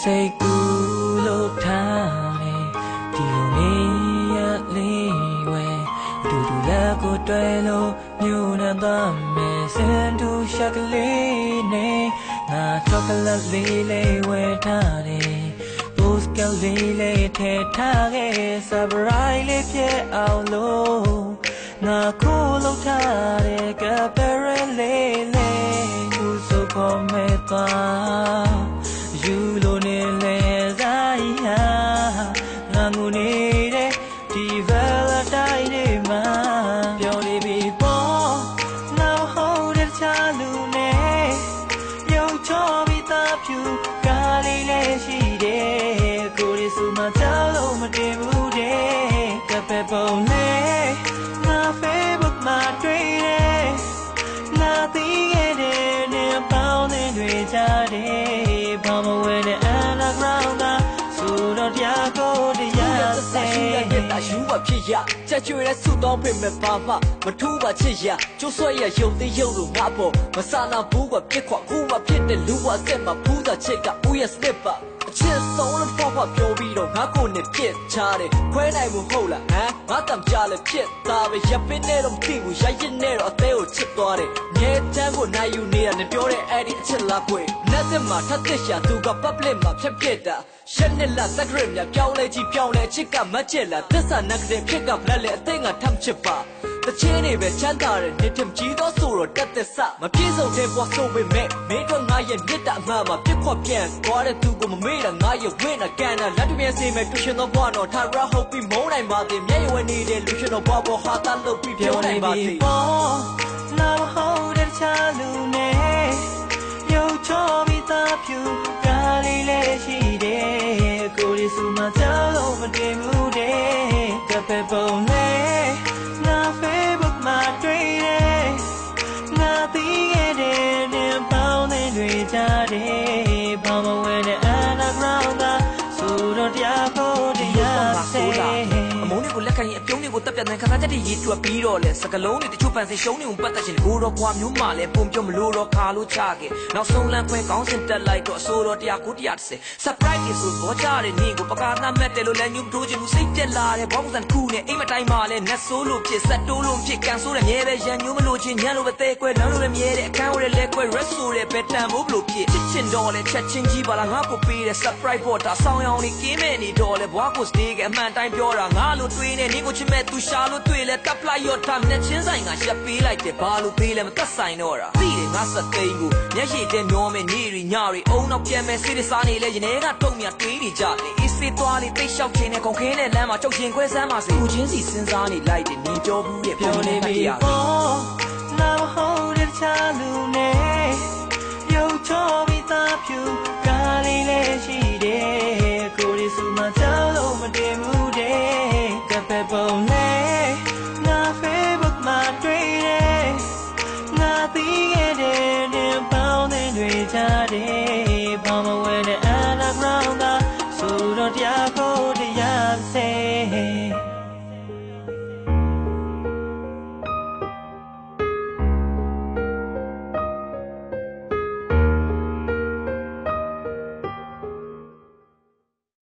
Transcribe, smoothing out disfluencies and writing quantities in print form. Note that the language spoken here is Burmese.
say good old timeဒီလိုနေရလေးဝဲဒူဒူလက်ကိုတွေ့လို့မြို့နဲ့သားမယ်စင်တူရှက်ကလေးနဲ့ငါချောကလက်လေးဝဲထားတယ်ပိုစကလေးထဲထားခဲ့ surprise လေးဖြစ်အောင်လို့ငါခိုးလို့ထားတဲ့ကပရလေးသူဆိုခေါ်မဲ့သွားယူလို့နေလေစားရငါငူနေတဲ့ဒီ Valentine နေ့မှာပြောနေပြီပေါ့နောက်ဟုတ်တဲ့ချာလူနဲ့ရုပ်ချောပြီးသားဖြူကားလေးလည်းရှိတယ်ကိုရီစုမကြောက်လို့မတင်ဘူးတဲ့ကပဲပုံလေးငါ Facebook မှာတွေ့တယ်လာသိခဲ့တဲ့နေပေါင်းတွေကြတယ်ဘာမဝဲတဲ့ underground ကဆိုတော့တရားကိုတရားစေတာယူပါဖြစ်ရကြကြွယ်တဲ့ဆူတောင်းပြင်မဲ့ဘာမှမထူးပါချစ်ရကျိုးဆွဲရယုံသေးယုံလို့ငါပေါ်မဆာနာဘူးကပြစ်ခွာခုမှဖြစ်တဲ့လူဝစက်မှာဖူးတာချစ်ကဦးရစနစ်ပါအချစ်ဆုံးလို့ဖောက်ဖောက်ပြောပြီးတော့ငါကိုနဲ့ပြစ်ချတယ်ခွဲနိုင်မှုဟုတ်လားဟမ်ငါတမ်းကြလဲဖြစ်သားပဲရပ်ပင်းနဲ့တော့မသိဘူးရိုက်ရင်နဲ့တော့အသေးကိုချစ်သွားတယ်ငဲတန်းကိုနိုင်ယူနေရတယ်ပြောတဲ့အဲ့ဒီအချစ်လားခွေလက်သက်မှာထပ်သက်ရှာသူက public မှာဖြတ်ပြစ်တာရှက်နဲ့လက်သက်ရမြပြောင်းလဲကြီးပြောင်းလဲချစ်ကမချစ်လားသစ္စာနက်တဲ့ဖြစ်ကဘလက်လေအသိငါထမ်းချစ်ပါတချင်းနေပဲချမ်းသာတဲ့နှစ်ထမကြီးတော့ဆိုတော့တက်သက်စမပြေဆုံးတဲ့ဘွားဆိုပေမဲ့မင်းတို့ငါရဲ့မြစ်တာအမှန်မှာပြစ်ခွက်ပြန်သွားတဲ့သူကိုမမေ့တာငါရဲ့ဝင်းတာကန်တာလက်တပြင်းစီမဲ့တူရှင်တော့ဘွားတော့ထားရဟုတ်ပြီးမုန်းနိုင်ပါသေးမျက်ရွယ်နေတဲ့လူရှင်တော့ဘွားပေါ်ဟာတာလုပ်ပြီးပြောနိုင်ပါသေးနောက်ဟုတ်တဲ့ချာလူနဲ့ရုပ်ချောပြီးသားဖြူကားလေးလည်းရှိတယ်ကိုရီစုမကြောက်လို့မတင်ဘူးတဲ့ကပဲပုံလေးငါ Facebook မှာတွေ့တယ်ငါသိခဲ့တဲ့နေပေါင်းတွေကြတယ်ဘာမဝဲတဲ့ underground ကဆိုတော့တရားကိုတရားစေအမုန်းတွေကိုလက်ခံရင်အပြုံးတွေကိုတပ်ပြတ်တဲ့ခါစားချက်တွေရေးတွက်ပြီးတော့လဲစကလုံးတွေတချို့ပန်စင်ရှုံးနေုံပတ်သက်ခြင်းကိုတော့ဘွားမျိုးမှလဲပုံပြုံးမလို့တော့ခါလို့ချခဲ့နောက်ဆုံးလမ်းခွဲကောင်းစင်တက်လိုက်တော့အဆိုတော့တရားကိုတရားတစ်စ surprise တွေဆိုတော့ကြတဲ့နေကိုပကားနှမက်တယ်လို့လည်းညုံထိုးခြင်းမှုစိတ်တက်လာတယ်ဘောင်းစံခုနဲ့အိမ်မတိုင်းမှာလဲနတ်ဆိုးလို့ဖြစ်ဆက်တိုးလို့ဖြစ်ကန်ဆိုးတယ်မြဲပဲရန်ညိုးမလို့ချင်းညံလို့ပဲသေးကွဲလမ်းလို့လည်းမြဲတယ်အခန်းဝဲလဲကွဲ rest ဆိုတဲ့ပဲတန်မိုးဘလို့ဖြစ်ချစ်ချင်တော့လဲချက်ချင်းကြီးပါလားငါကိုပေးတဲ့ surprise ပေါ်တာဆောင်းရောင်လေးကင်းမဲ့နေတော့လဲဘွားကို stay ကအမှန်တိုင်းပြောတာငါလို့တွေးနေနေကိုချစ်မဲ့သူရှာလို့တွေ့လဲတပ်လိုက်ရောထားနဲ့ချင်းဆိုင်ကရှက်ပေးလိုက်တယ်ဘာလို့ပေးလဲမသက်ဆိုင်တော့တာသိတယ်ငါစသိန်းကိုမျက်ရည်တဲ့မျောမဲ့နေရီညရီအုံနောက်ပြန်မဲ့စိတ်စားနေလဲရင်ထဲကတုံမြတွေးနေကြတယ်အေးစေးသွားလေးတိတ်လျှောက်ချင်းနဲ့ကုန်ခင်းတဲ့လမ်းမှာချုပ်ချင်းခွဲစမ်းပါစေကိုချင်းစီစဉ်းစားနေလိုက်တယ်နေကြောဘူးရဲ့ပြောနေပြီပေါ့နောက်ဟုတ်တဲ့ချာလူနဲ့ရုပ်ချောပြီးသားဖြူကားလေးလည်းရှိတယ်ကိုရီစုမကြောက်လို့မတင်ဘူးတဲ့ကပဲပုံလေး